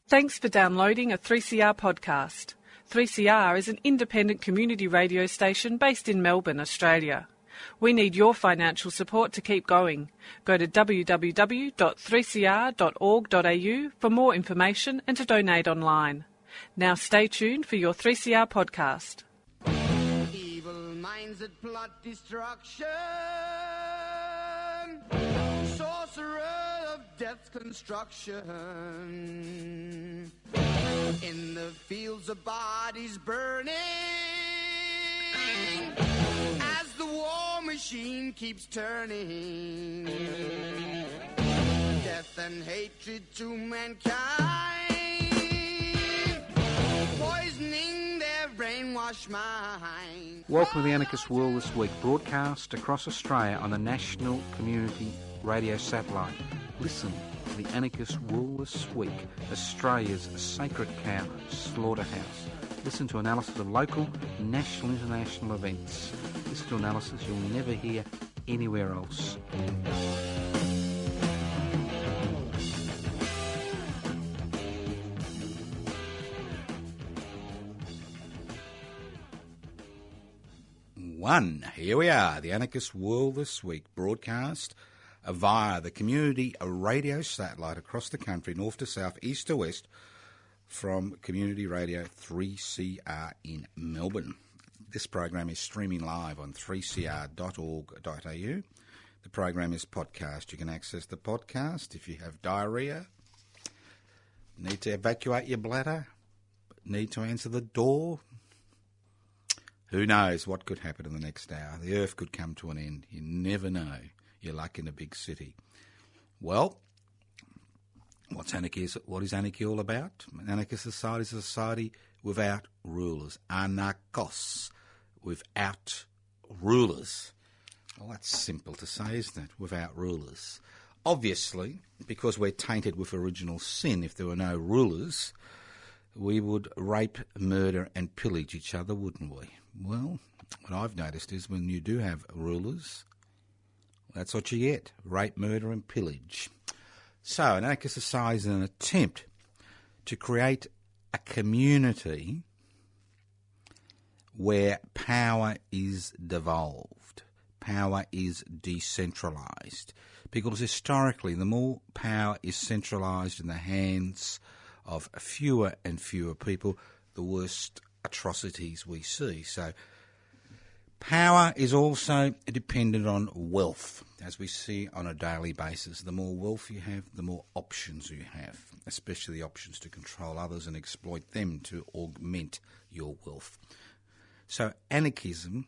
Thanks for downloading a 3CR podcast. 3CR is an independent community radio station based in Melbourne, Australia. We need your financial support to keep going. Go to www.3cr.org.au for more information and to donate online. Now stay tuned for your 3CR podcast. Evil minds that plot destruction, sorcerer of death's construction, in the fields of bodies burning, as the war machine keeps turning, death and hatred to mankind, poisoning their brainwashed mind. Welcome to the Anarchist World This Week, broadcast across Australia on the National Community Radio Satellite. Listen to the Anarchist World This Week, Australia's sacred cow slaughterhouse. Listen to analysis of local, national, international events. Listen to analysis you'll never hear anywhere else. Here we are, the Anarchist World This Week, broadcast via the community radio satellite across the country, north to south, east to west, from Community Radio 3CR in Melbourne. This program is streaming live on 3cr.org.au. The program is podcast. You can access the podcast if you have diarrhoea, need to evacuate your bladder, need to answer the door. Who knows what could happen in the next hour? The earth could come to an end. You never know. You're like in a big city. Well, what is anarchy all about? An anarchist society is a society without rulers. Anarchos, without rulers. Well, that's simple to say, isn't it? Without rulers. Obviously, because we're tainted with original sin, if there were no rulers, we would rape, murder and pillage each other, wouldn't we? Well, what I've noticed is when you do have rulers, that's what you get, rape, murder and pillage. So an anarchist society is an attempt to create a community where power is devolved, power is decentralised. Because historically, the more power is centralised in the hands of fewer and fewer people, the worse atrocities we see. So power is also dependent on wealth, as we see on a daily basis. The more wealth you have, the more options you have, especially the options to control others and exploit them to augment your wealth. So anarchism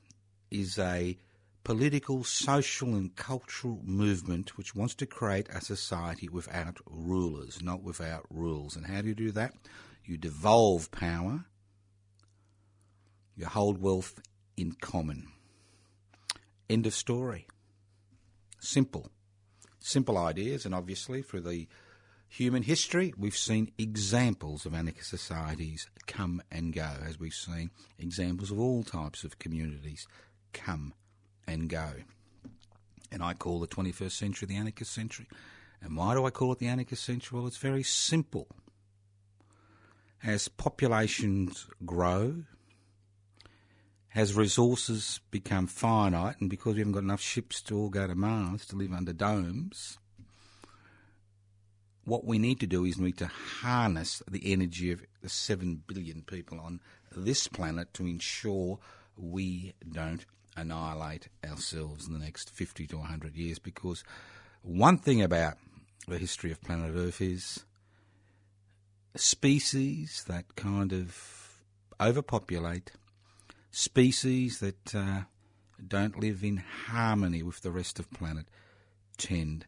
is a political, social and cultural movement which wants to create a society without rulers, not without rules. And how do you do that? You devolve power, you hold wealth in common. End of story. Simple ideas, and obviously through the human history we've seen examples of anarchist societies come and go, as we've seen examples of all types of communities come and go. And I call the 21st century the anarchist century. And why do I call it the anarchist century? Well, it's very simple. As populations grow, as resources become finite, and because we haven't got enough ships to all go to Mars to live under domes, what we need to do is we need to harness the energy of the 7 billion people on this planet to ensure we don't annihilate ourselves in the next 50 to 100 years. Because one thing about the history of planet Earth is species that kind of overpopulate, species that don't live in harmony with the rest of the planet tend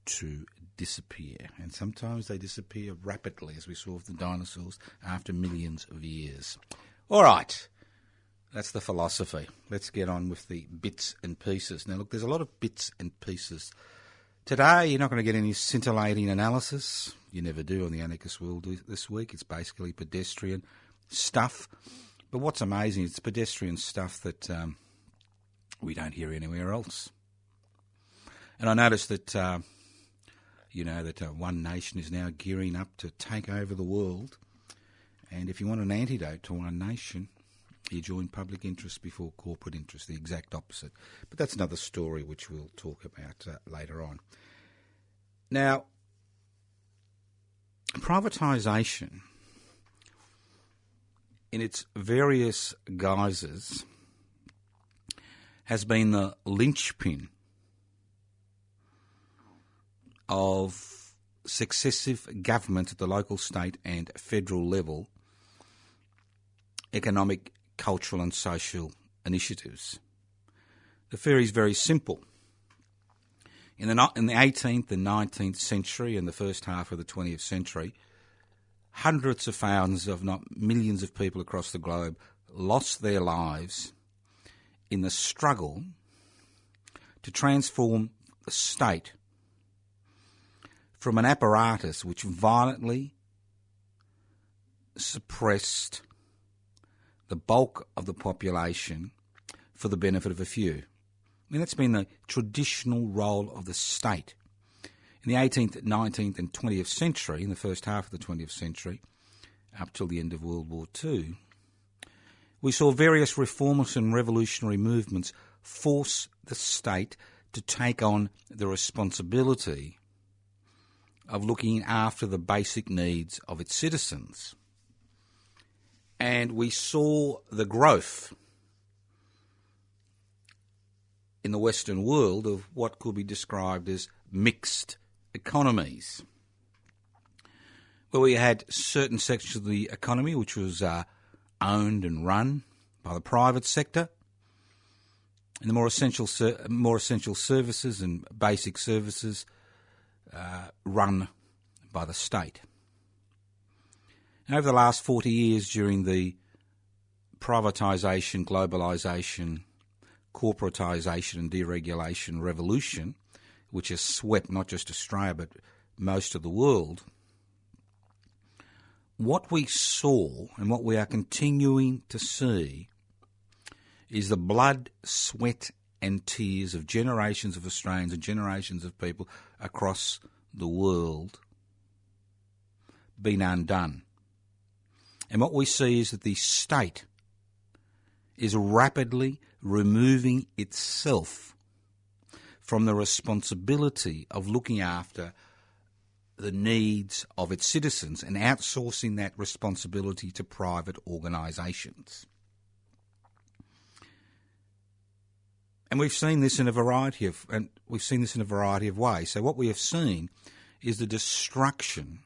to disappear. And sometimes they disappear rapidly, as we saw with the dinosaurs, after millions of years. All right, that's the philosophy. Let's get on with the bits and pieces. Now, look, there's a lot of bits and pieces. Today, you're not going to get any scintillating analysis. You never do on the Anarchist World This Week. It's basically pedestrian stuff. But what's amazing, it's pedestrian stuff that we don't hear anywhere else. And I noticed that you know that one nation is now gearing up to take over the world. And if you want an antidote to one nation, you join public interest before corporate interest, the exact opposite. But that's another story which we'll talk about later on. Now, privatisation, in its various guises, has been the linchpin of successive governments at the local, state and federal level, economic, cultural and social initiatives. The theory is very simple. In the 18th and 19th century and the first half of the 20th century, hundreds of thousands, if not millions of people across the globe lost their lives in the struggle to transform the state from an apparatus which violently suppressed the bulk of the population for the benefit of a few. I mean, that's been the traditional role of the state. In the 18th, 19th and 20th century, in the first half of the 20th century, up till the end of World War II, we saw various reformist and revolutionary movements force the state to take on the responsibility of looking after the basic needs of its citizens. And we saw the growth in the Western world of what could be described as mixed economies, where we had certain sections of the economy which was owned and run by the private sector, and the more essential services and basic services run by the state. And over the last 40 years, during the privatisation, globalisation, corporatisation and deregulation revolution, which has swept not just Australia but most of the world, what we saw and what we are continuing to see is the blood, sweat and tears of generations of Australians and generations of people across the world being undone. And what we see is that the state is rapidly removing itself from the responsibility of looking after the needs of its citizens and outsourcing that responsibility to private organisations. And we've seen this in a variety of ways. So what we have seen is the destruction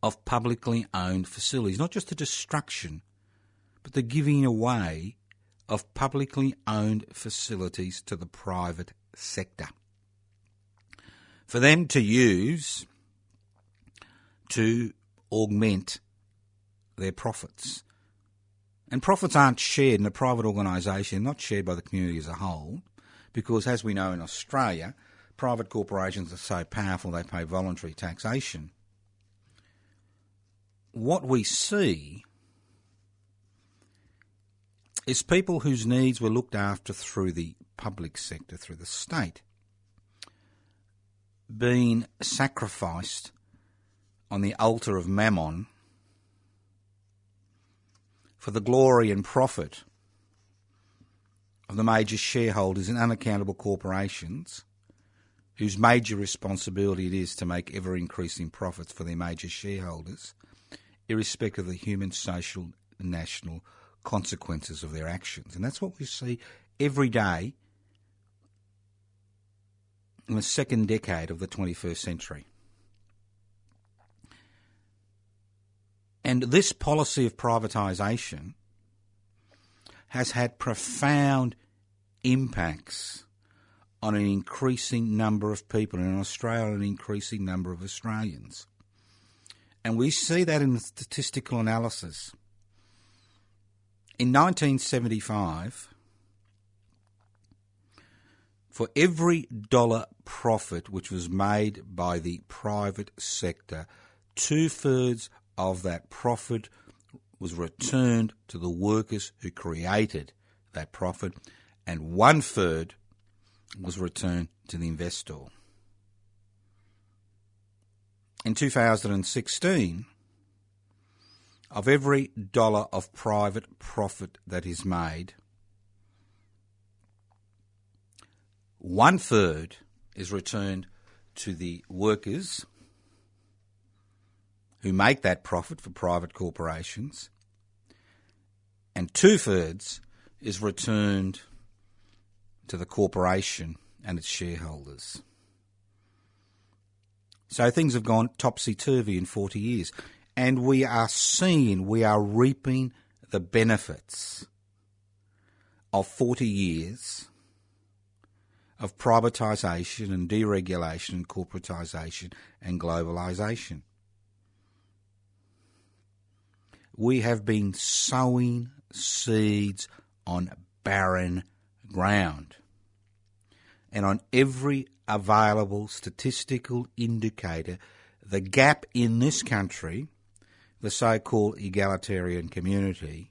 of publicly owned facilities, not just the destruction, but the giving away of publicly owned facilities to the private sector for them to use to augment their profits. And profits aren't shared in a private organisation, not shared by the community as a whole, because as we know in Australia, private corporations are so powerful they pay voluntary taxation. What we see is people whose needs were looked after through the public sector, through the state, being sacrificed on the altar of mammon for the glory and profit of the major shareholders in unaccountable corporations whose major responsibility it is to make ever-increasing profits for their major shareholders, irrespective of the human, social, and national consequences of their actions. And that's what we see every day in the second decade of the 21st century. And this policy of privatisation has had profound impacts on an increasing number of people, and in Australia an increasing number of Australians. And we see that in the statistical analysis. In 1975, for every dollar profit which was made by the private sector, 2/3 of that profit was returned to the workers who created that profit, and 1/3 was returned to the investor. in 2016, of every dollar of private profit that is made, 1/3 is returned to the workers who make that profit for private corporations, and 2/3 is returned to the corporation and its shareholders. So things have gone topsy-turvy in 40 years, and we are reaping the benefits of 40 years of privatisation and deregulation and corporatisation and globalisation. We have been sowing seeds on barren ground. And on every available statistical indicator, the gap in this country, the so-called egalitarian community,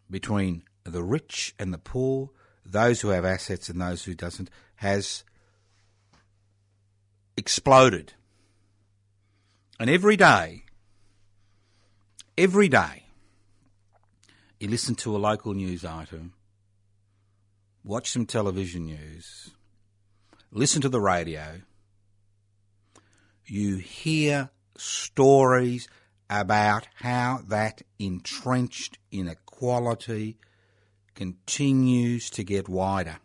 between the rich and the poor, those who have assets and those who doesn't, has exploded. And every day, you listen to a local news item, watch some television news, listen to the radio, you hear stories about how that entrenched inequality continues to get wider,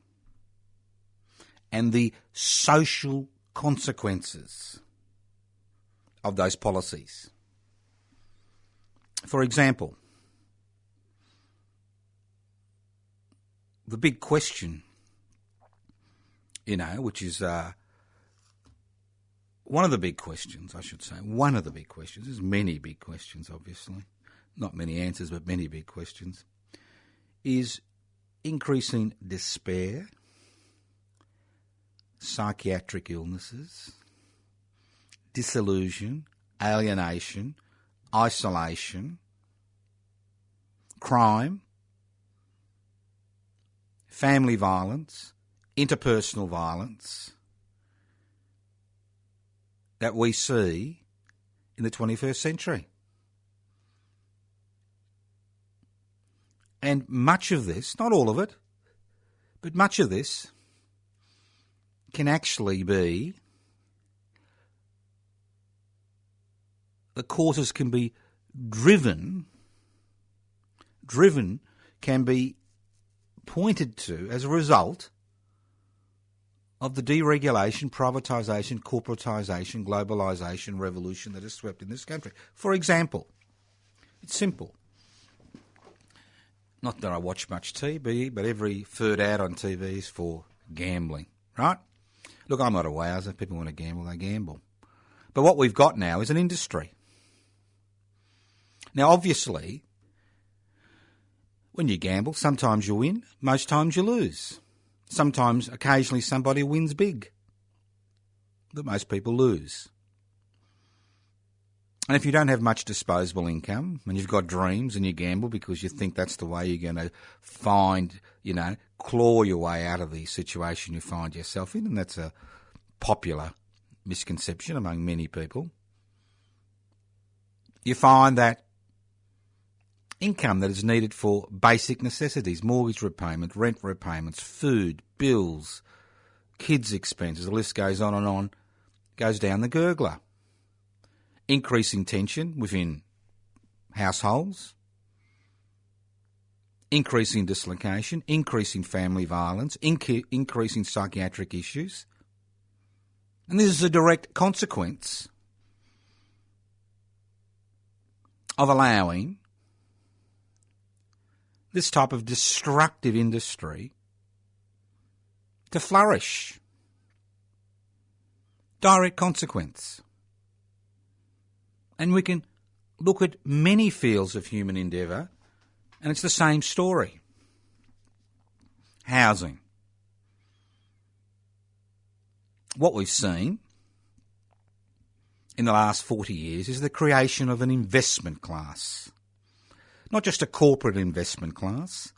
and the social consequences of those policies. For example, the big question, which is one of the big questions, I should say. One of the big questions. There's many big questions, obviously. Not many answers, but many big questions. Is increasing despair, psychiatric illnesses, disillusion, alienation, isolation, crime, family violence, interpersonal violence that we see in the 21st century. And much of this, not all of it, but much of this can actually be, the causes can be driven can be pointed to as a result of the deregulation, privatisation, corporatisation, globalisation revolution that has swept in this country. For example, it's simple. Not that I watch much TV, but every third ad on TV is for gambling, right? Look, I'm not a wowser. If people want to gamble, they gamble. But what we've got now is an industry. Now, obviously, when you gamble, sometimes you win, most times you lose. Sometimes, occasionally, somebody wins big, but most people lose. And if you don't have much disposable income and you've got dreams and you gamble because you think that's the way you're going to find, claw your way out of the situation you find yourself in, and that's a popular misconception among many people, you find that income that is needed for basic necessities, mortgage repayment, rent repayments, food, bills, kids' expenses, the list goes on, goes down the gurgler. Increasing tension within households, increasing dislocation, increasing family violence, increasing psychiatric issues. And this is a direct consequence of allowing this type of destructive industry to flourish. Direct consequence. And we can look at many fields of human endeavour, and it's the same story. Housing. What we've seen in the last 40 years is the creation of an investment class. Not just a corporate investment class,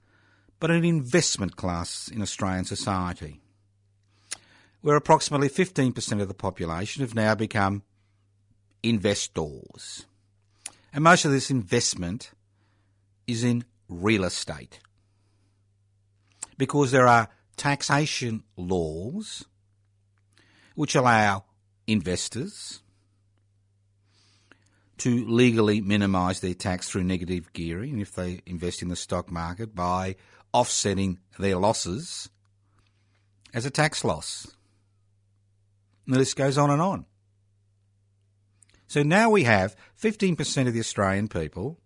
but an investment class in Australian society. where approximately 15% of the population have now become investors. And most of this investment is in real estate, because there are taxation laws which allow investors to legally minimise their tax through negative gearing if they invest in the stock market by offsetting their losses as a tax loss. And the list goes on and on. So now we have 15% of the Australian people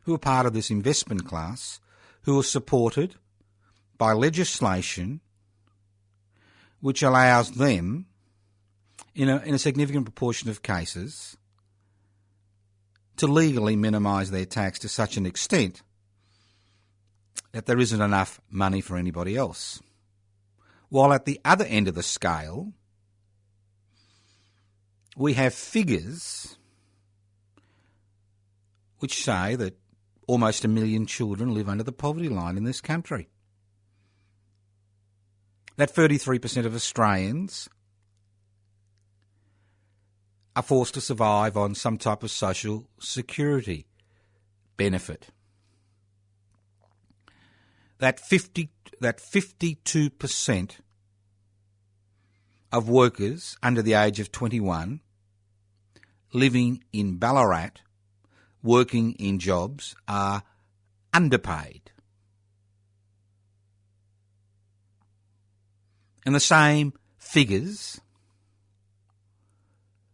who are part of this investment class who are supported by legislation which allows them, in a significant proportion of cases, to legally minimise their tax to such an extent that there isn't enough money for anybody else. While at the other end of the scale, we have figures which say that almost 1 million children live under the poverty line in this country. That 33% of Australians are forced to survive on some type of social security benefit. That 52% of workers under the age of 21 living in Ballarat working in jobs are underpaid. And the same figures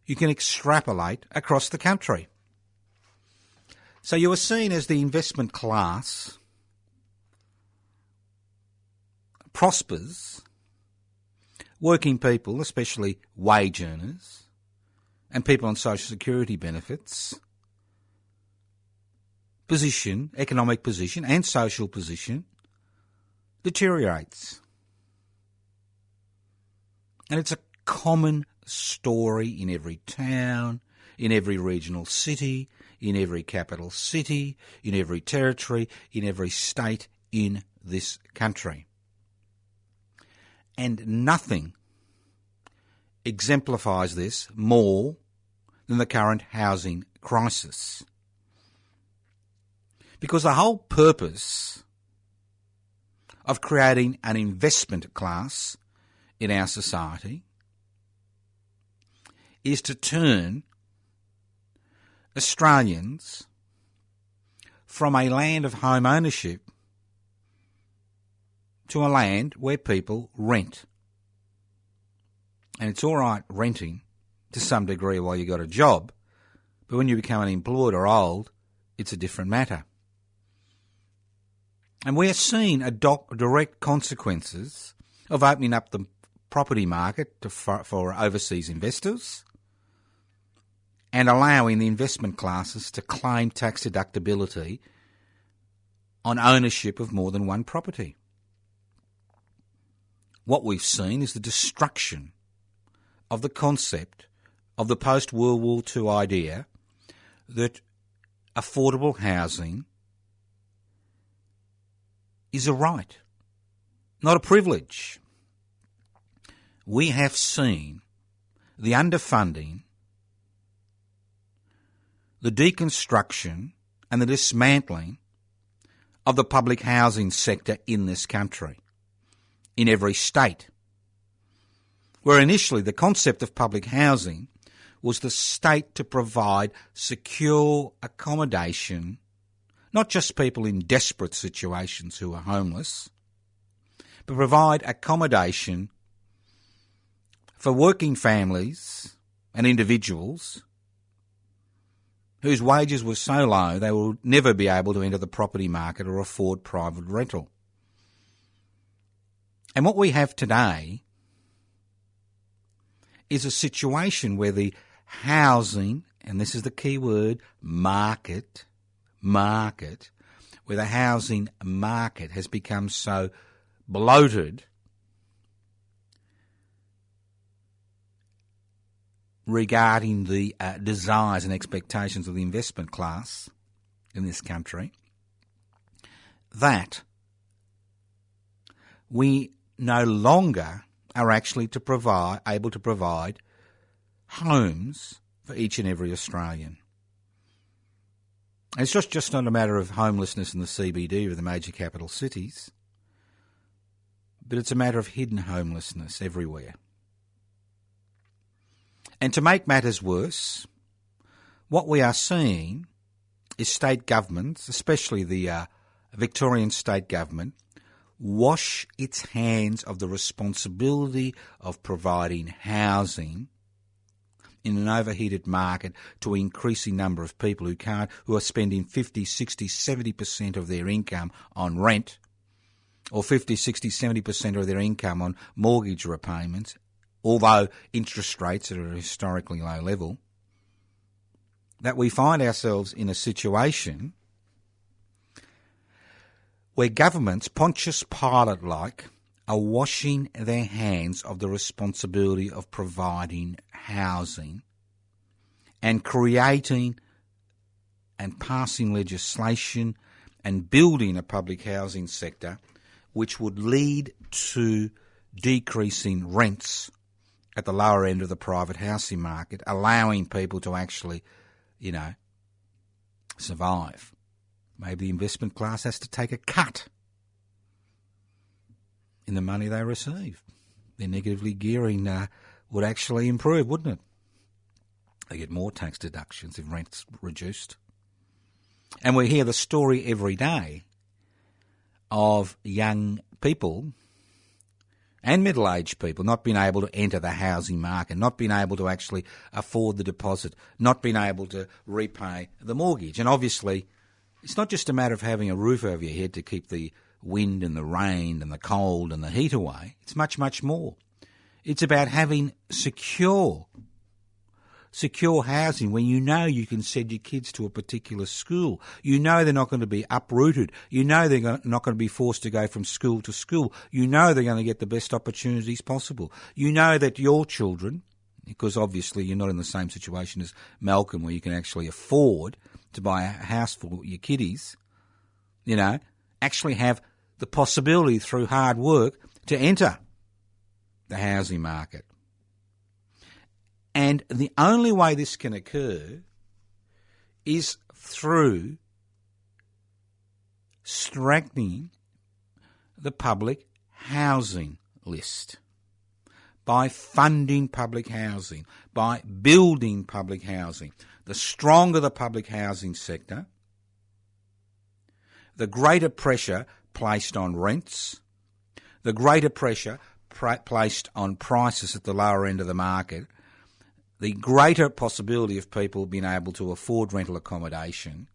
you can extrapolate across the country. So you are seen as the investment class prospers, working people, especially wage earners, and people on social security benefits, economic position and social position deteriorates. And it's a common story in every town, in every regional city, in every capital city, in every territory, in every state in this country. And nothing exemplifies this more than the current housing crisis. Because the whole purpose of creating an investment class in our society is to turn Australians from a land of home ownership to a land where people rent. And it's all right renting to some degree while you got a job, but when you become unemployed or old, it's a different matter. And we're seeing direct consequences of opening up the property market for overseas investors and allowing the investment classes to claim tax deductibility on ownership of more than one property. What we've seen is the destruction of the concept of the post-World War II idea that affordable housing is a right, not a privilege. We have seen the underfunding, the deconstruction and the dismantling of the public housing sector in this country, in every state, where initially the concept of public housing was the state to provide secure accommodation, not just people in desperate situations who are homeless, but provide accommodation for working families and individuals whose wages were so low they will never be able to enter the property market or afford private rental. And what we have today is a situation where the housing, and this is the key word, market, where the housing market has become so bloated regarding the desires and expectations of the investment class in this country, that we no longer are actually able to provide homes for each and every Australian. It's just not a matter of homelessness in the CBD or the major capital cities, but it's a matter of hidden homelessness everywhere. And to make matters worse, what we are seeing is state governments, especially the Victorian state government, wash its hands of the responsibility of providing housing in an overheated market to an increasing number of people who are spending 50, 60, 70% of their income on rent, or 50, 60, 70% of their income on mortgage repayments, although interest rates are at a historically low level, that we find ourselves in a situation where governments, Pontius Pilate-like, are washing their hands of the responsibility of providing housing and creating and passing legislation and building a public housing sector which would lead to decreasing rents at the lower end of the private housing market, allowing people to actually, survive. Maybe the investment class has to take a cut in the money they receive. Their negatively gearing would actually improve, wouldn't it? They get more tax deductions if rent's reduced. And we hear the story every day of young people and middle-aged people not being able to enter the housing market, not being able to actually afford the deposit, not being able to repay the mortgage. And obviously, it's not just a matter of having a roof over your head to keep the wind and the rain and the cold and the heat away. It's much, much more. It's about having secure housing when you know you can send your kids to a particular school. You know they're not going to be uprooted. You know they're not going to be forced to go from school to school. You know they're going to get the best opportunities possible. You know that your children, because obviously you're not in the same situation as Malcolm where you can actually afford to buy a house for your kiddies, actually have the possibility through hard work to enter the housing market. And the only way this can occur is through strengthening the public housing list, by funding public housing, by building public housing. The stronger the public housing sector, the greater pressure placed on rents, the greater pressure placed on prices at the lower end of the market, the greater possibility of people being able to afford rental accommodation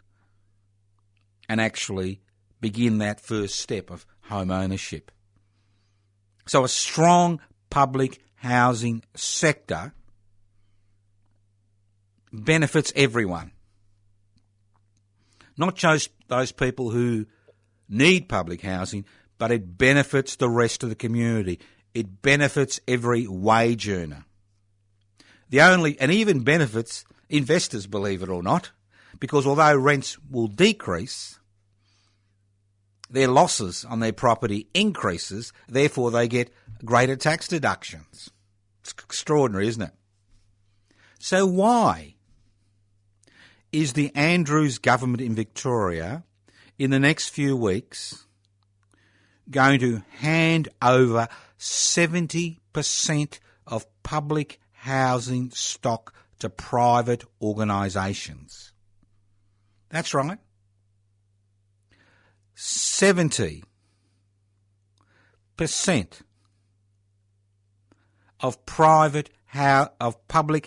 and actually begin that first step of home ownership. So a strong public housing sector benefits everyone, not just those people who need public housing, but it benefits the rest of the community. It benefits every wage earner. And even benefits investors, believe it or not, because although rents will decrease, their losses on their property increases, therefore they get greater tax deductions. It's extraordinary, isn't it? So why is the Andrews government in Victoria in the next few weeks going to hand over 70% of public housing stock to private organisations? That's right. 70% of public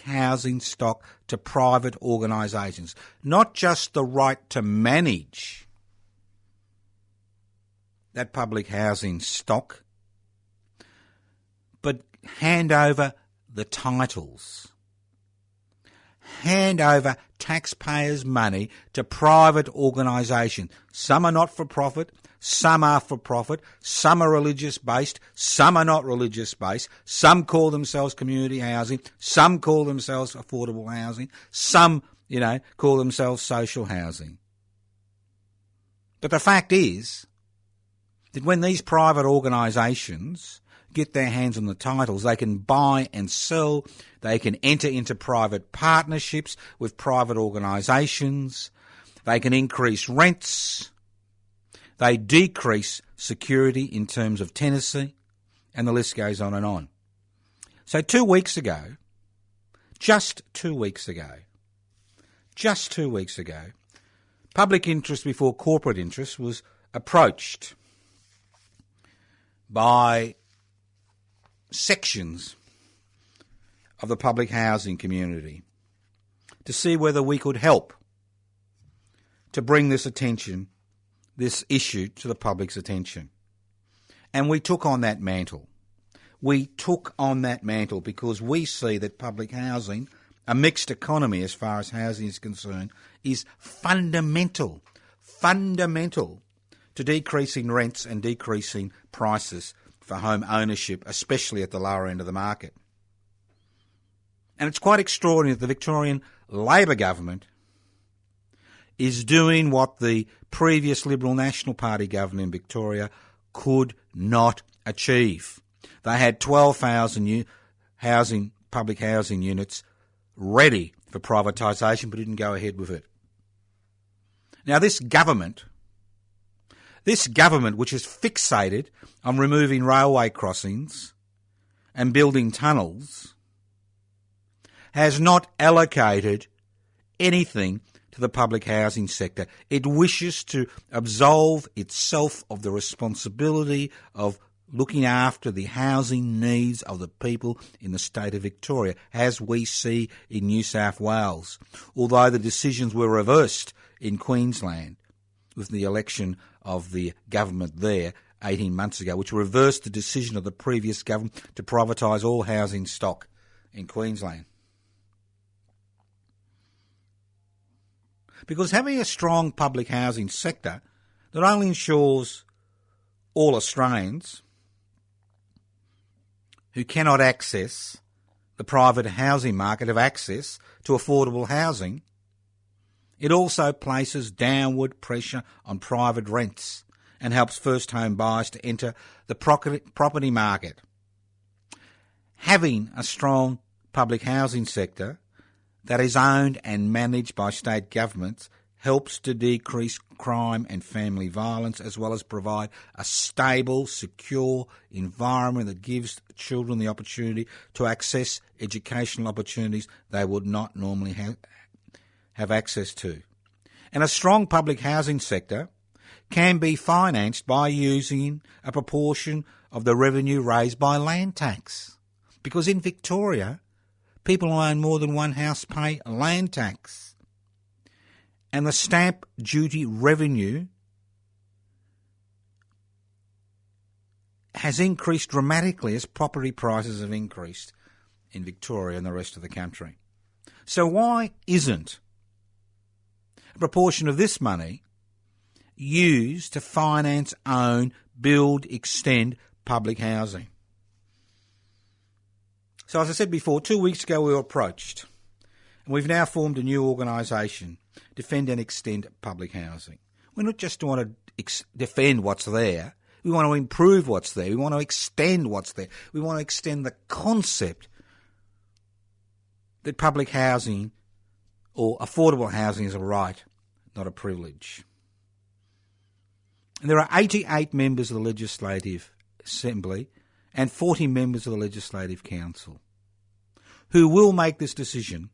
housing stock to private organisations. Not just the right to manage that public housing stock, but hand over the titles. Hand over taxpayers' money to private organisations. Some are not for profit, some are for profit, some are religious based, some are not religious based, some call themselves community housing, some call themselves affordable housing, some, call themselves social housing. But the fact is that when these private organisations get their hands on the titles. They can buy and sell. They can enter into private partnerships with private organisations. They can increase rents. They decrease security in terms of tenancy, and the list goes on and on. So 2 weeks ago, just 2 weeks ago, public interest before corporate interest was approached by sections of the public housing community to see whether we could help to bring this issue to the public's attention. And we took on that mantle. Because we see that public housing, a mixed economy as far as housing is concerned, is fundamental to decreasing rents and decreasing prices for home ownership, especially at the lower end of the market. And it's quite extraordinary that the Victorian Labor government is doing what the previous Liberal National Party government in Victoria could not achieve. They had 12,000 public housing units ready for privatisation but didn't go ahead with it. Now this government which is fixated on removing railway crossings and building tunnels, has not allocated anything to the public housing sector. It wishes to absolve itself of the responsibility of looking after the housing needs of the people in the state of Victoria, as we see in New South Wales, although the decisions were reversed in Queensland with the election of the government there 18 months ago, which reversed the decision of the previous government to privatise all housing stock in Queensland. Because having a strong public housing sector not only ensures all Australians who cannot access the private housing market have access to affordable housing, it also places downward pressure on private rents and helps first home buyers to enter the property market. Having a strong public housing sector that is owned and managed by state governments helps to decrease crime and family violence, as well as provide a stable, secure environment that gives children the opportunity to access educational opportunities they would not normally have access to. And a strong public housing sector can be financed by using a proportion of the revenue raised by land tax. Because in Victoria, people who own more than one house pay land tax. And the stamp duty revenue has increased dramatically as property prices have increased in Victoria and the rest of the country. So why isn't a proportion of this money used to finance, own, build, extend public housing? So as I said before, 2 weeks ago we were approached, and we've now formed a new organisation, Defend and Extend Public Housing. We not just want to defend what's there, we want to improve what's there, we want to extend what's there, we want to extend the concept that public housing or affordable housing is a right, not a privilege. And there are 88 members of the Legislative Assembly and 40 members of the Legislative Council who will make this decision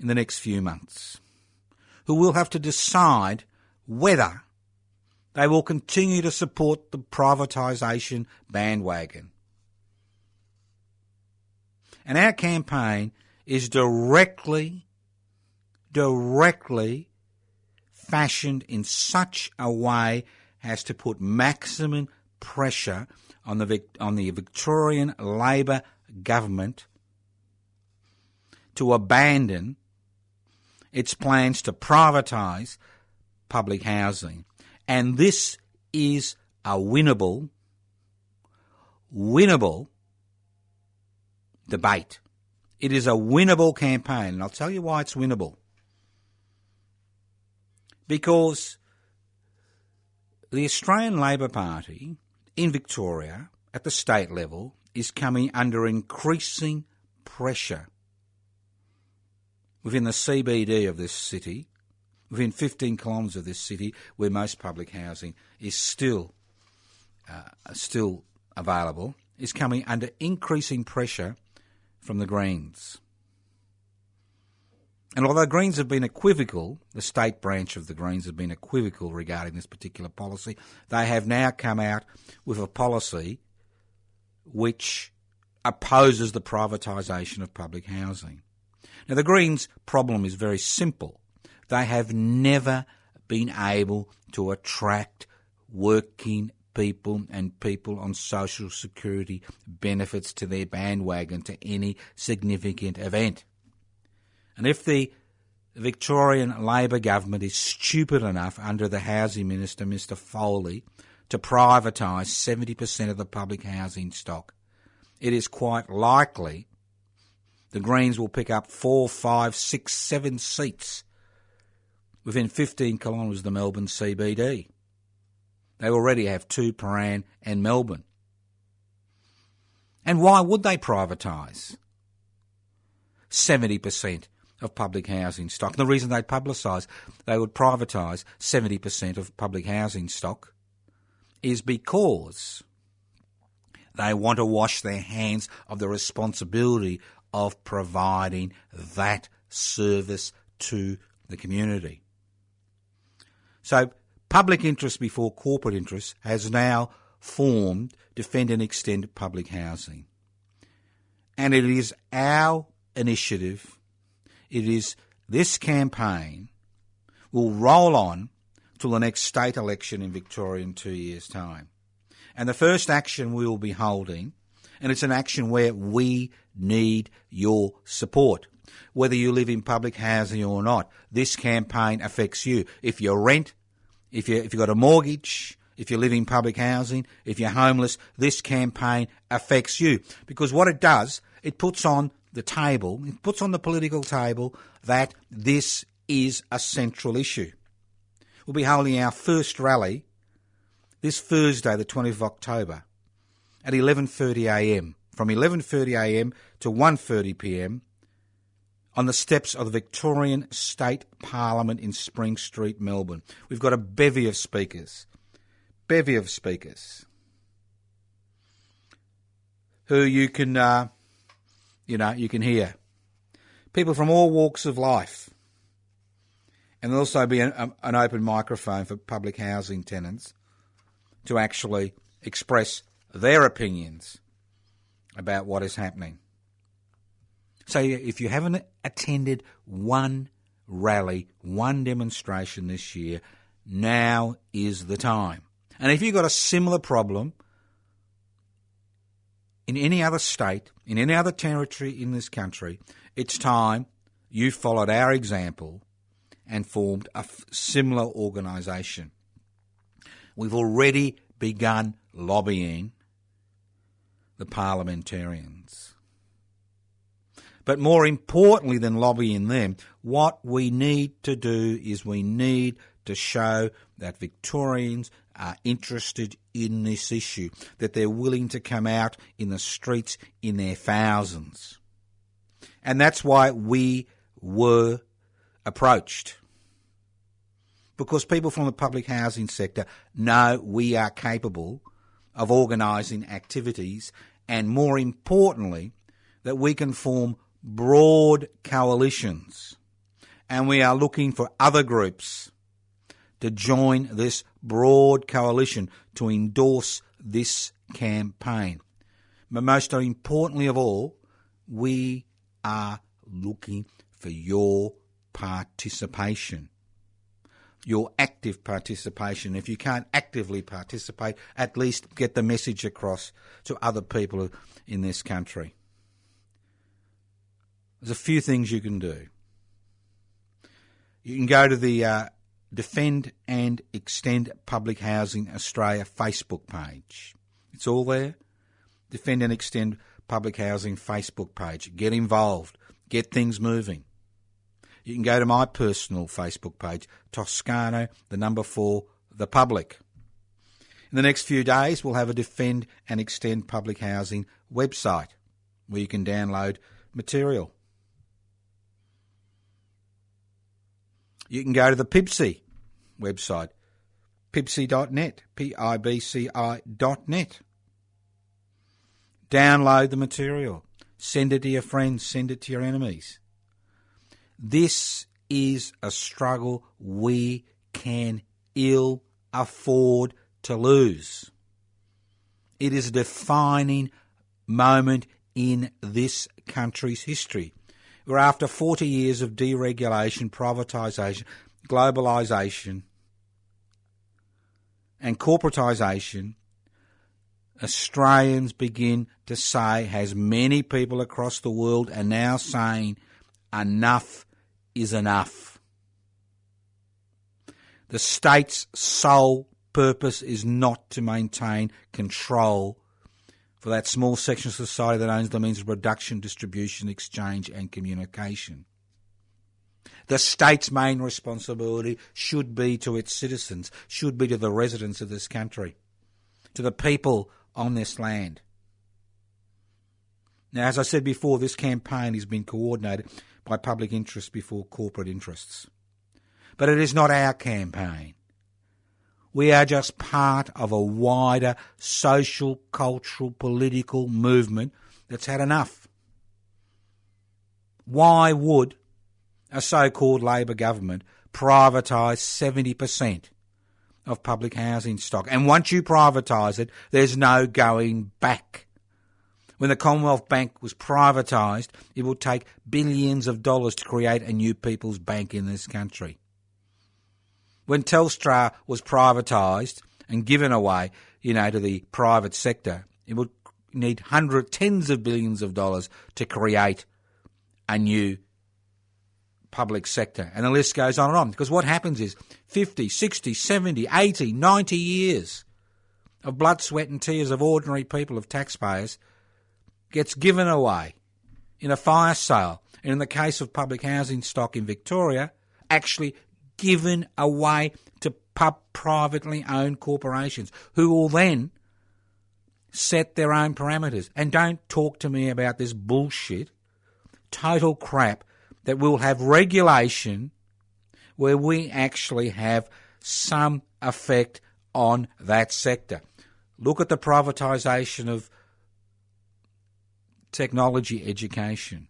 in the next few months, who will have to decide whether they will continue to support the privatisation bandwagon. And our campaign is directly fashioned in such a way as to put maximum pressure on the Victorian Labor government to abandon its plans to privatise public housing. And this is a winnable debate. It is a winnable campaign, and I'll tell you why it's winnable. Because the Australian Labor Party in Victoria at the state level is coming under increasing pressure. Within the CBD of this city, within 15 kilometres of this city, where most public housing is still available, is coming under increasing pressure from the Greens. And although Greens have been equivocal, the state branch of the Greens have been equivocal regarding this particular policy, they have now come out with a policy which opposes the privatisation of public housing. Now, the Greens' problem is very simple. They have never been able to attract working people and people on social security benefits to their bandwagon to any significant event. And if the Victorian Labor government is stupid enough under the Housing Minister, Mr Foley, to privatise 70% of the public housing stock, it is quite likely the Greens will pick up 4, 5, 6, 7 seats within 15 kilometres of the Melbourne CBD. They already have 2, Prahran and Melbourne. And why would they privatise 70% of public housing stock? And the reason they would privatise 70% of public housing stock is because they want to wash their hands of the responsibility of providing that service to the community. So public interest before corporate interest has now formed Defend and Extend Public Housing. And it is our initiative, it is this campaign will roll on till the next state election in Victoria in 2 years' time. And the first action we will be holding, and it's an action where we need your support. Whether you live in public housing or not, this campaign affects you. If you rent, if you've got a mortgage, if you live in public housing, if you're homeless, this campaign affects you. Because what it does, it puts on the table, it puts on the political table that this is a central issue. We'll be holding our first rally this Thursday, the 20th of October, at 11:30am, from 11:30am to 1:30pm, on the steps of the Victorian State Parliament in Spring Street, Melbourne. We've got a bevy of speakers who you can hear. People from all walks of life. And there'll also be an open microphone for public housing tenants to actually express their opinions about what is happening. So if you haven't attended one rally, one demonstration this year, now is the time. And if you've got a similar problem in any other state, in any other territory in this country, it's time you followed our example and formed a similar organisation. We've already begun lobbying the parliamentarians. But more importantly than lobbying them, what we need to do is we need to show that Victorians are interested in this issue, that they're willing to come out in the streets in their thousands. And that's why we were approached. Because people from the public housing sector know we are capable of organising activities, and more importantly, that we can form broad coalitions. And we are looking for other groups to join this broad coalition to endorse this campaign. But most importantly of all, we are looking for your participation, your active participation. If you can't actively participate, at least get the message across to other people in this country. There's a few things you can do. You can go to the Defend and Extend Public Housing Australia Facebook page. It's all there. Defend and Extend Public Housing Facebook page. Get involved. Get things moving. You can go to my personal Facebook page, Toscano, 4, The Public. In the next few days, we'll have a Defend and Extend Public Housing website where you can download material. You can go to the PIBCI website, pibci.net, pibci.net. Download the material. Send it to your friends. Send it to your enemies. This is a struggle we can ill afford to lose. It is a defining moment in this country's history, where after 40 years of deregulation, privatisation, globalisation and corporatisation, Australians begin to say, as many people across the world are now saying, enough is enough. The state's sole purpose is not to maintain control for that small section of society that owns the means of production, distribution, exchange and communication. The state's main responsibility should be to its citizens, should be to the residents of this country, to the people on this land. Now, as I said before, this campaign has been coordinated by public interest before corporate interests. But it is not our campaign. We are just part of a wider social, cultural, political movement that's had enough. Why would a so-called Labor government privatise 70% of public housing stock? And once you privatise it, there's no going back. When the Commonwealth Bank was privatised, it will take billions of dollars to create a new people's bank in this country. When Telstra was privatised and given away, to the private sector, it would need tens of billions of dollars to create a new public sector. And the list goes on and on. Because what happens is 50, 60, 70, 80, 90 years of blood, sweat and tears of ordinary people, of taxpayers, gets given away in a fire sale. And in the case of public housing stock in Victoria, actually given away to privately owned corporations who will then set their own parameters. And don't talk to me about this bullshit, total crap, that we'll have regulation where we actually have some effect on that sector. Look at the privatisation of technology education.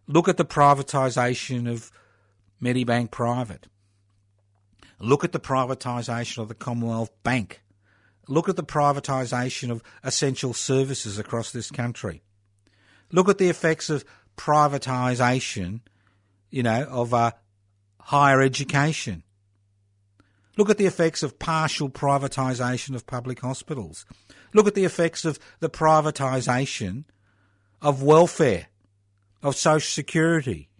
Look at the privatisation of Medibank Private. Look at the privatisation of the Commonwealth Bank. Look at the privatisation of essential services across this country. Look at the effects of privatisation, of higher education. Look at the effects of partial privatisation of public hospitals. Look at the effects of the privatisation of welfare, of social security,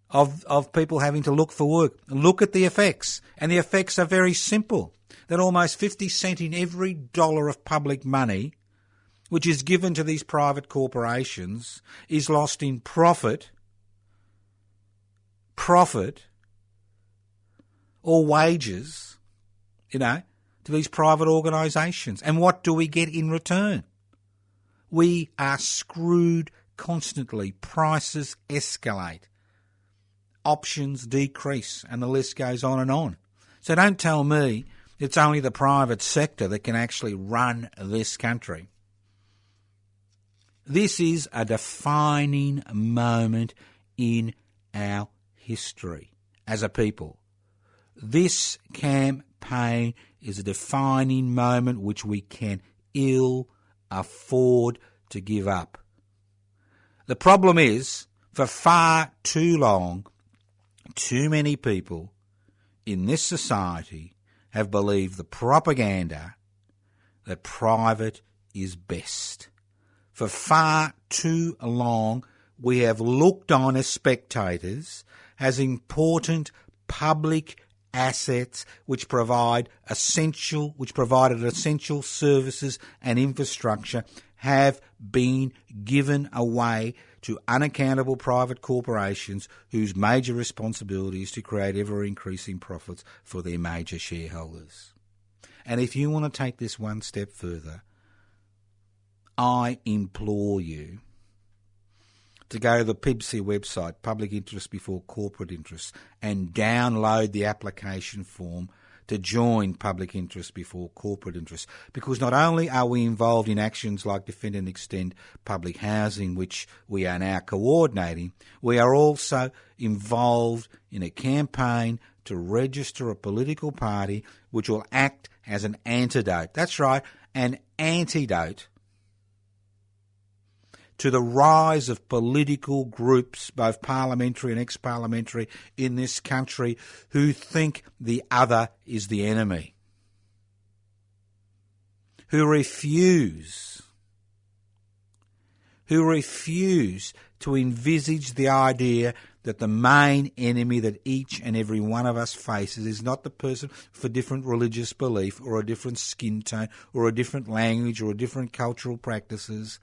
of people having to look for work. Look at the effects. And the effects are very simple. That almost 50 cents in every dollar of public money which is given to these private corporations is lost in profit or wages, to these private organisations. And what do we get in return? We are screwed constantly. Prices escalate. Options decrease, and the list goes on and on. So don't tell me it's only the private sector that can actually run this country. This is a defining moment in our history as a people. This campaign is a defining moment which we can ill afford to give up. The problem is, for far too long, too many people in this society have believed the propaganda that private is best. For far too long, we have looked on as spectators as important public assets which provided essential services and infrastructure have been given away to unaccountable private corporations whose major responsibility is to create ever-increasing profits for their major shareholders. And if you want to take this one step further, I implore you to go to the PIBC website, Public Interest Before Corporate Interest, and download the application form to join Public Interest Before Corporate Interest. Because not only are we involved in actions like Defend and Extend Public Housing, which we are now coordinating, we are also involved in a campaign to register a political party which will act as an antidote. That's right, an antidote to the rise of political groups, both parliamentary and ex-parliamentary, in this country who think the other is the enemy, who refuse to envisage the idea that the main enemy that each and every one of us faces is not the person for different religious belief or a different skin tone or a different language or a different cultural practices,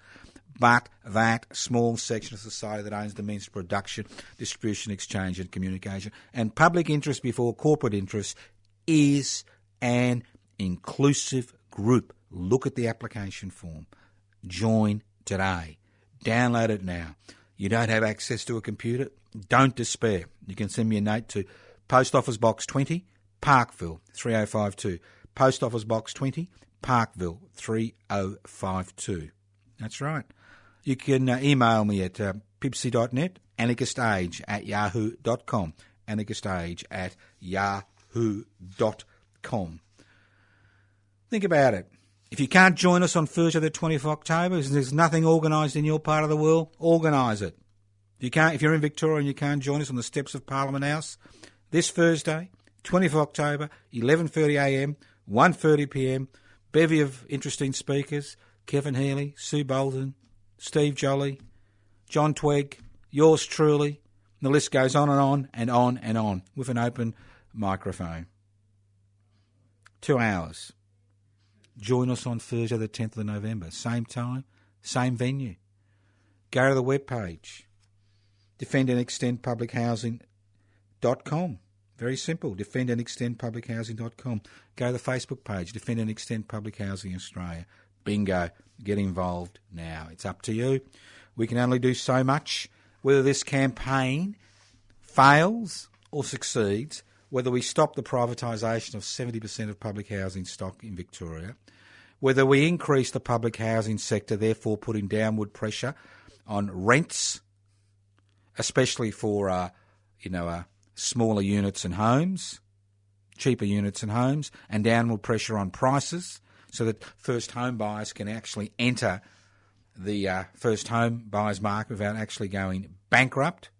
but that small section of society that owns the means of production, distribution, exchange and communication. And public interest before corporate interest is an inclusive group. Look at the application form. Join today. Download it now. You don't have access to a computer? Don't despair. You can send me a note to Post Office Box 20, Parkville 3052. Post Office Box 20, Parkville 3052. That's right. You can email me at pibc.net, anarchistage@yahoo.com, anarchistage@yahoo.com. Think about it. If you can't join us on Thursday the 20th of October, there's nothing organised in your part of the world, organise it. If you're in Victoria and you can't join us on the steps of Parliament House, this Thursday, 20th of October, 11:30am, 1:30pm, bevy of interesting speakers, Kevin Healy, Sue Bolton, Steve Jolly, John Twegg, yours truly. The list goes on and on and on and on with an open microphone. 2 hours. Join us on Thursday the 10th of November. Same time, same venue. Go to the webpage, defendandextendpublichousing.com. Very simple, defendandextendpublichousing.com. Go to the Facebook page, Defend and Extend Public Housing Australia. Bingo. Get involved now. It's up to you. We can only do so much. Whether this campaign fails or succeeds, whether we stop the privatisation of 70% of public housing stock in Victoria, whether we increase the public housing sector, therefore putting downward pressure on rents, especially for smaller units and homes, cheaper units and homes, and downward pressure on prices, so that first home buyers can actually enter the first home buyers market without actually going bankrupt.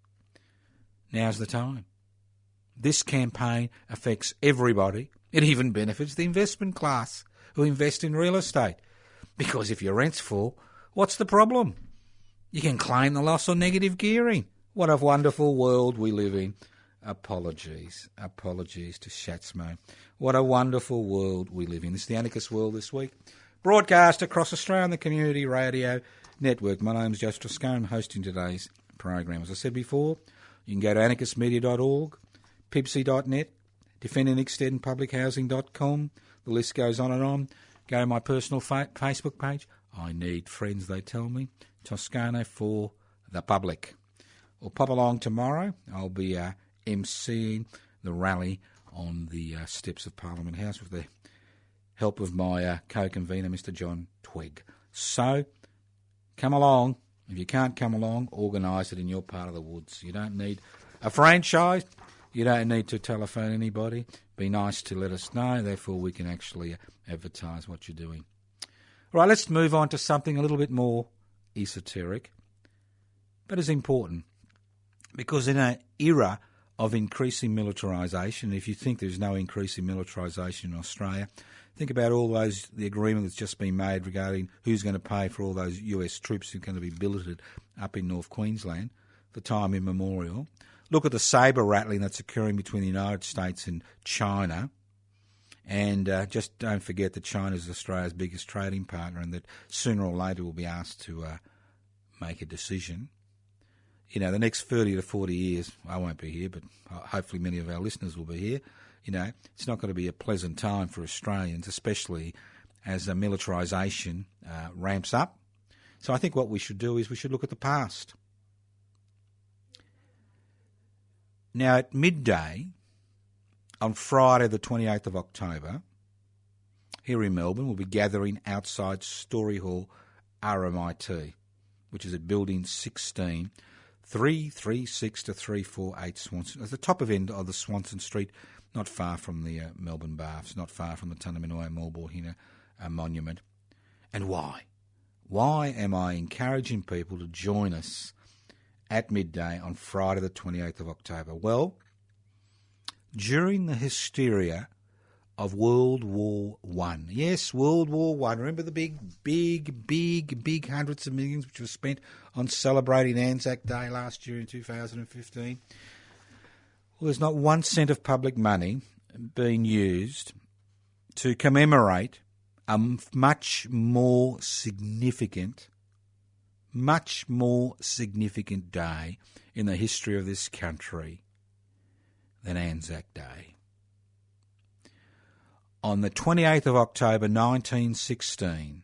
Now's the time. This campaign affects everybody. It even benefits the investment class who invest in real estate. Because if your rents fall, what's the problem? You can claim the loss on negative gearing. What a wonderful world we live in. Apologies to Shatsmo. What a wonderful world we live in. This is the Anarchist World this week. Broadcast across Australia on the Community Radio Network. My name is Joseph Toscano. I'm hosting today's program. As I said before, you can go to anarchistmedia.org, pibc.net, defendandextendpublichousing.com. The list goes on and on. Go to my personal Facebook page. I need friends, they tell me. Toscano for the public. Or pop along tomorrow. I'll be emceeing the rally on the steps of Parliament House with the help of my co-convener, Mr. John Twegg. So, come along. If you can't come along, organise it in your part of the woods. You don't need a franchise. You don't need to telephone anybody. Be nice to let us know. Therefore, we can actually advertise what you're doing. All right, let's move on to something a little bit more esoteric, but is important. Because in an era of increasing militarisation, if you think there's no increase in militarisation in Australia, think about the agreement that's just been made regarding who's going to pay for all those US troops who are going to be billeted up in North Queensland for time immemorial. Look at the sabre rattling that's occurring between the United States and China. And just don't forget that China is Australia's biggest trading partner and that sooner or later we'll be asked to make a decision. the next 30 to 40 years, I won't be here, but hopefully many of our listeners will be here. It's not going to be a pleasant time for Australians, especially as the militarisation ramps up. So I think what we should do is we should look at the past. Now, at midday on Friday the 28th of October, here in Melbourne, we'll be gathering outside Story Hall RMIT, which is at Building 16, 336 to 348 Swanson, at the top end of the Swanson Street, not far from the Melbourne Baths, not far from the Tunnerminnoy Maulboyheenner Monument. And why? Why am I encouraging people to join us at midday on Friday the 28th of October? Well, during the hysteria of World War I. Yes, World War I. Remember the big hundreds of millions which were spent on celebrating Anzac Day last year in 2015? Well, there's not 1 cent of public money being used to commemorate a much more significant day in the history of this country than Anzac Day. On the 28th of October 1916,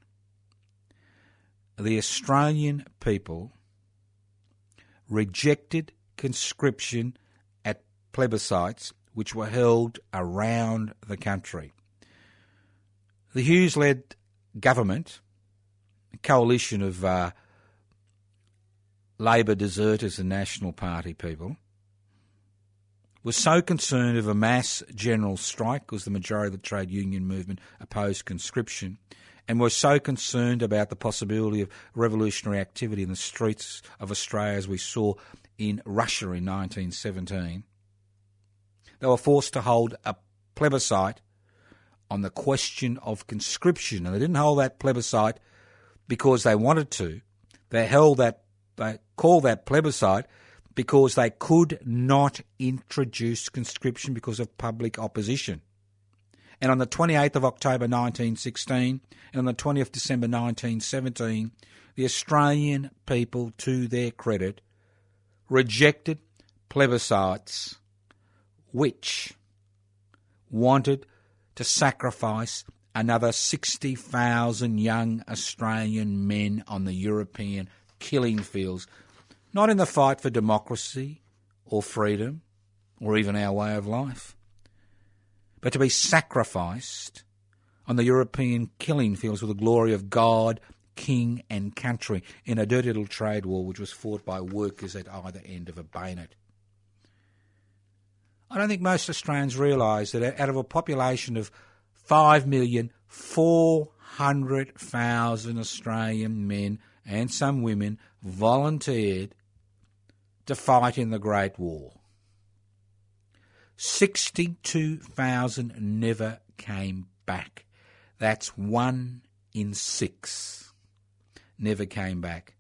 the Australian people rejected conscription at plebiscites which were held around the country. The Hughes-led government, a coalition of Labor deserters and National Party people, was so concerned of a mass general strike, because the majority of the trade union movement opposed conscription, and was so concerned about the possibility of revolutionary activity in the streets of Australia as we saw in Russia in 1917, they were forced to hold a plebiscite on the question of conscription. And they didn't hold that plebiscite because they wanted to. They called that plebiscite because they could not introduce conscription because of public opposition. And on the 28th of October 1916 and on the 20th of December 1917, the Australian people, to their credit, rejected plebiscites which wanted to sacrifice another 60,000 young Australian men on the European killing fields, not in the fight for democracy or freedom or even our way of life, but to be sacrificed on the European killing fields for the glory of God, King and country in a dirty little trade war which was fought by workers at either end of a bayonet. I don't think most Australians realise that out of a population of 5,400,000 Australian men and some women volunteered to fight in the Great War. 62,000 never came back. That's 1 in 6 never came back.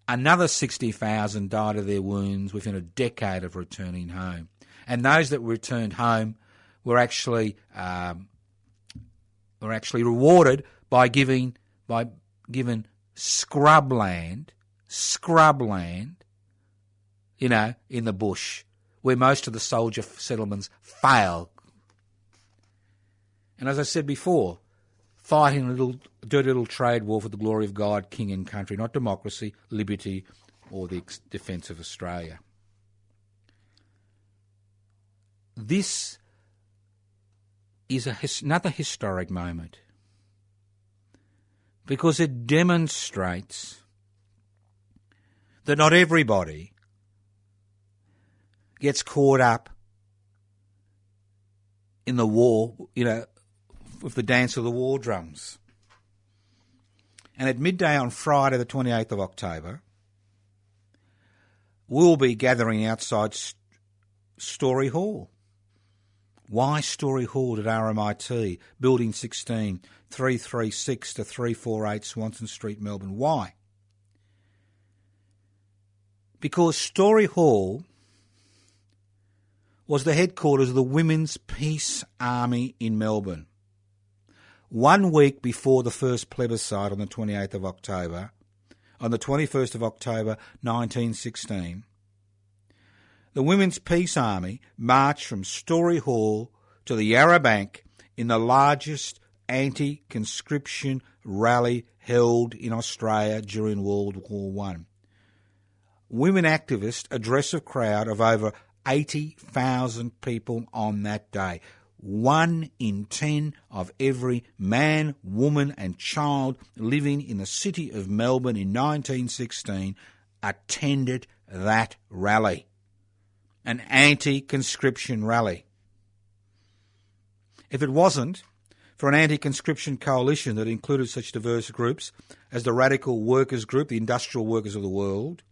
Another 60,000 died of their wounds within a decade of returning home. And those that returned home were actually rewarded by given scrubland, in the bush, where most of the soldier settlements failed. And as I said before, fighting a dirty little trade war for the glory of God, King and country, not democracy, liberty, or the defence of Australia. This is another historic moment because it demonstrates that not everybody gets caught up in the war, with the dance of the war drums. And at midday on Friday the 28th of October, we'll be gathering outside Story Hall. Why Story Hall at RMIT, Building 16, 336 to 348 Swanson Street, Melbourne? Why? Because Story Hall was the headquarters of the Women's Peace Army in Melbourne. 1 week before the first plebiscite on the 28th of October, on the 21st of October 1916, the Women's Peace Army marched from Story Hall to the Yarra Bank in the largest anti-conscription rally held in Australia during World War One. Women activists addressed a crowd of over 80,000 people on that day. 1 in 10 of every man, woman and child living in the city of Melbourne in 1916 attended that rally. An anti-conscription rally. If it wasn't for an anti-conscription coalition that included such diverse groups as the Radical Workers Group, the Industrial Workers of the World,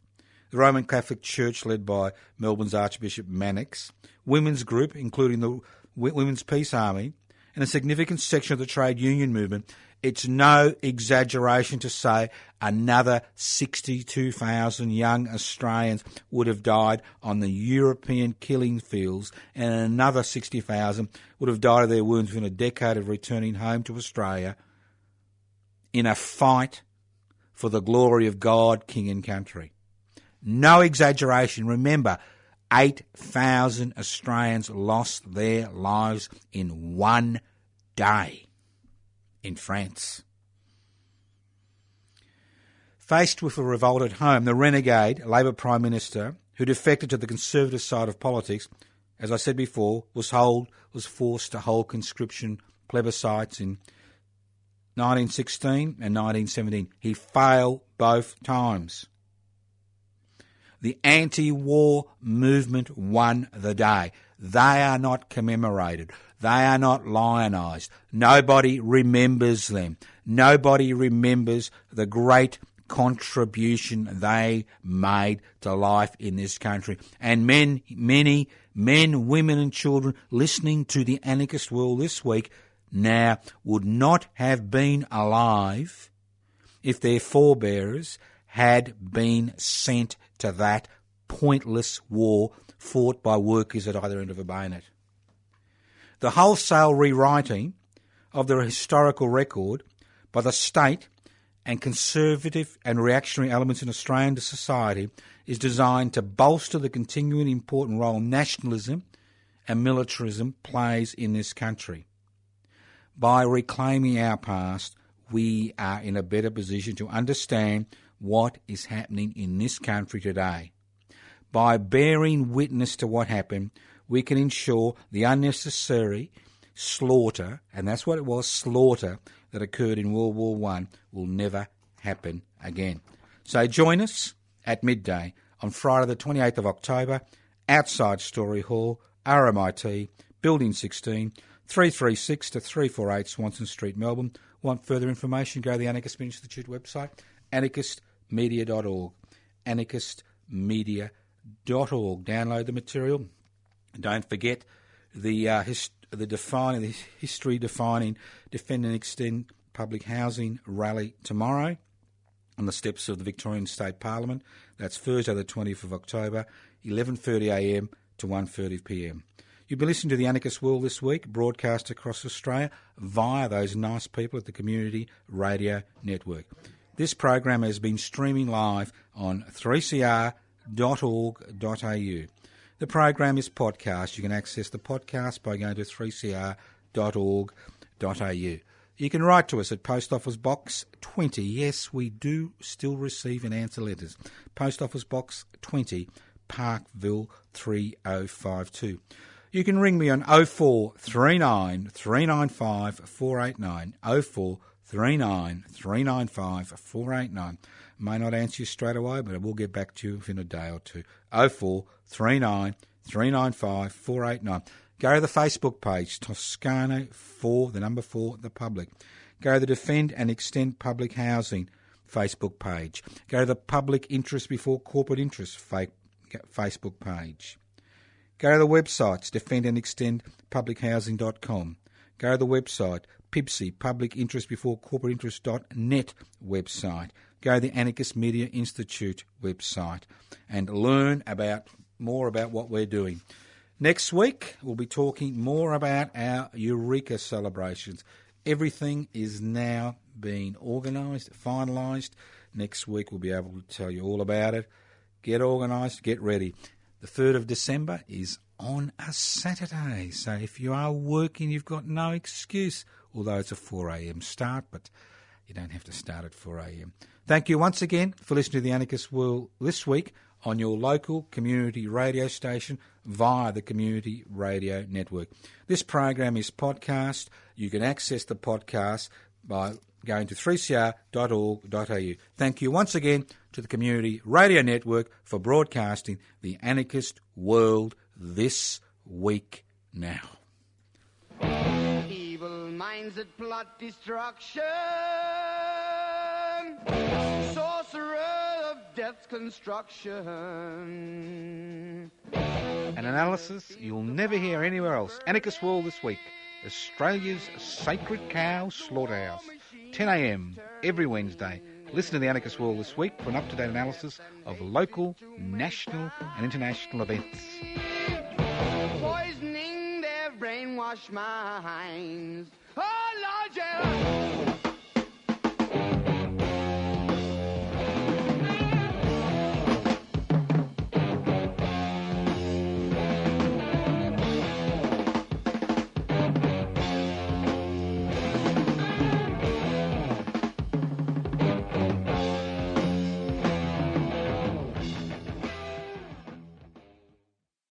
the Roman Catholic Church led by Melbourne's Archbishop Mannix, Women's Group, including the Women's Peace Army, and a significant section of the trade union movement, it's no exaggeration to say another 62,000 young Australians would have died on the European killing fields, and another 60,000 would have died of their wounds within a decade of returning home to Australia in a fight for the glory of God, King and country. No exaggeration. Remember, 8,000 Australians lost their lives in one day in France. Faced with a revolt at home, the renegade Labor Prime Minister, who defected to the Conservative side of politics, as I said before, was forced to hold conscription plebiscites in 1916 and 1917. He failed both times. The anti-war movement won the day. They are not commemorated. They are not lionised. Nobody remembers them. Nobody remembers the great contribution they made to life in this country. And many men, women and children listening to the Anarchist World this week now would not have been alive if their forebears had been sent to that pointless war fought by workers at either end of a bayonet. The wholesale rewriting of the historical record by the state and conservative and reactionary elements in Australian society is designed to bolster the continuing important role nationalism and militarism plays in this country. By reclaiming our past, we are in a better position to understand what is happening in this country today. By bearing witness to what happened, we can ensure the unnecessary slaughter, and that's what it was, slaughter, that occurred in World War One will never happen again. So join us at midday on Friday the 28th of October, outside Story Hall, RMIT, Building 16, 336 to 348 Swanson Street, Melbourne. Want further information, go to the Anarchist Institute website, anarchistmedia.org, anarchistmedia.org. Download the material. Don't forget the history-defining Defend and Extend Public Housing Rally tomorrow on the steps of the Victorian State Parliament. That's Thursday the 20th of October, 11:30am to 1:30pm. You've been listening to the Anarchist World this week, broadcast across Australia via those nice people at the Community Radio Network. This program has been streaming live on 3cr.org.au. The program is podcast. You can access the podcast by going to 3cr.org.au. You can write to us at Post Office Box 20. Yes, we do still receive and answer letters. Post Office Box 20, Parkville 3052. You can ring me on 0439 395 489, 0439 395 489. May not answer you straight away, but I will get back to you within a day or two. 0439 395 489. Go to the Facebook page, Toscano 4, the number 4, the public. Go to the Defend and Extend Public Housing Facebook page. Go to the Public Interest Before Corporate Interest Facebook page. Go to the websites, defendandextendpublichousing.com. Go to the website, PIBC, Public Interest Before Corporate Interest.net website. Go to the Anarchist Media Institute website and learn more about what we're doing. Next week, we'll be talking more about our Eureka celebrations. Everything is now being organised, finalised. Next week we'll be able to tell you all about it. Get organised, get ready. The 3rd of December is on a Saturday, so if you are working, you've got no excuse, although it's a 4 a.m. start, but you don't have to start at 4 a.m. Thank you once again for listening to the Anarchist World this week on your local community radio station via the Community Radio Network. This program is podcast. You can access the podcast by going to 3cr.org.au. Thank you once again to the Community Radio Network for broadcasting the Anarchist World this week now. Evil minds that plot destruction, sorcerer of death's construction. An analysis you'll never hear anywhere else. Anarchist World this week. Australia's sacred cow slaughterhouse. 10 a.m. every Wednesday. Listen to the Anarchist World this week for an up-to-date analysis of local, national and international events. Poisoning their brainwashed minds. Oh, Lord, yeah.